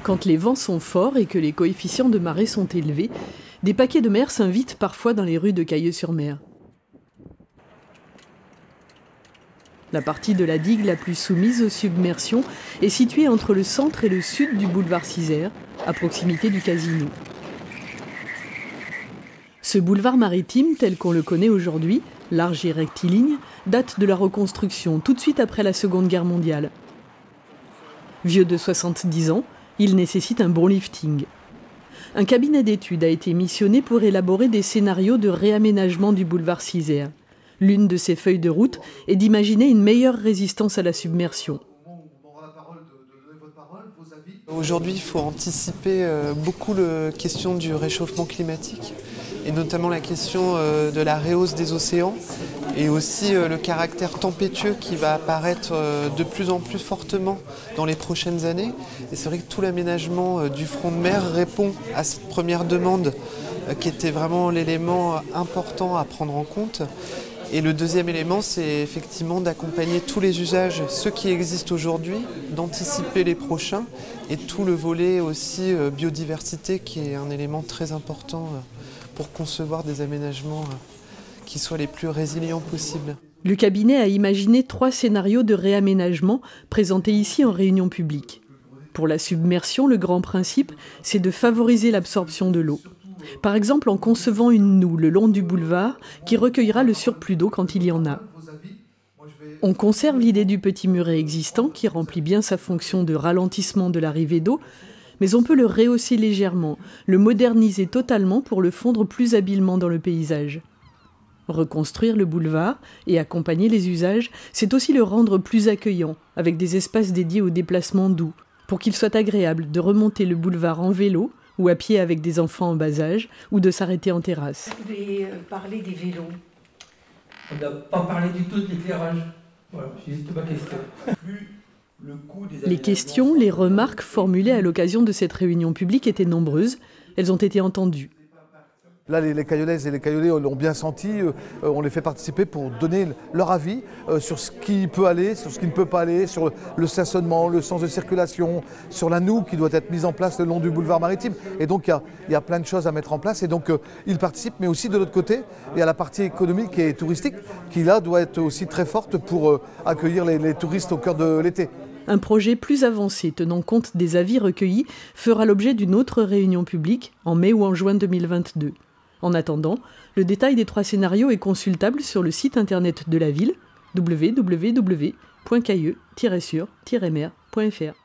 Quand les vents sont forts et que les coefficients de marée sont élevés, des paquets de mer s'invitent parfois dans les rues de Cayeux-sur-Mer. La partie de la digue la plus soumise aux submersions est située entre le centre et le sud du boulevard Cisère, à proximité du casino. Ce boulevard maritime, tel qu'on le connaît aujourd'hui, large et rectiligne, date de la reconstruction tout de suite après la Seconde Guerre mondiale. Vieux de 70 ans, il nécessite un bon lifting. Un cabinet d'études a été missionné pour élaborer des scénarios de réaménagement du boulevard Cisère. L'une de ses feuilles de route est d'imaginer une meilleure résistance à la submersion. Aujourd'hui, il faut anticiper beaucoup la question du réchauffement climatique et notamment la question de la rehausse des océans et aussi le caractère tempétueux qui va apparaître de plus en plus fortement dans les prochaines années. Et c'est vrai que tout l'aménagement du front de mer répond à cette première demande qui était vraiment l'élément important à prendre en compte. Et le deuxième élément, c'est effectivement d'accompagner tous les usages, ceux qui existent aujourd'hui, d'anticiper les prochains et tout le volet aussi biodiversité qui est un élément très important pour concevoir des aménagements qui soient les plus résilients possibles. Le cabinet a imaginé 3 scénarios de réaménagement présentés ici en réunion publique. Pour la submersion, le grand principe, c'est de favoriser l'absorption de l'eau. Par exemple en concevant une noue le long du boulevard qui recueillera le surplus d'eau quand il y en a. On conserve l'idée du petit muret existant qui remplit bien sa fonction de ralentissement de l'arrivée d'eau, mais on peut le rehausser légèrement, le moderniser totalement pour le fondre plus habilement dans le paysage. Reconstruire le boulevard et accompagner les usages, c'est aussi le rendre plus accueillant, avec des espaces dédiés aux déplacements doux, pour qu'il soit agréable de remonter le boulevard en vélo, ou à pied avec des enfants en bas âge, ou de s'arrêter en terrasse. Vous voulez parler des vélos? On n'a pas parlé du tout de l'éclairage. Voilà, c'est juste ma question. Les questions, les remarques formulées à l'occasion de cette réunion publique étaient nombreuses. Elles ont été entendues. Là, les Caïolaises et les Caïolais l'ont bien senti, on les fait participer pour donner leur avis sur ce qui peut aller, sur ce qui ne peut pas aller, sur le stationnement, le sens de circulation, sur la noue qui doit être mise en place le long du boulevard maritime. Et donc, il y a plein de choses à mettre en place. Et donc, ils participent, mais aussi de l'autre côté, il y a la partie économique et touristique qui, là, doit être aussi très forte pour accueillir les touristes au cœur de l'été. Un projet plus avancé, tenant compte des avis recueillis, fera l'objet d'une autre réunion publique en mai ou en juin 2022. En attendant, le détail des 3 scénarios est consultable sur le site internet de la ville www.cailleux-sur-mer.fr.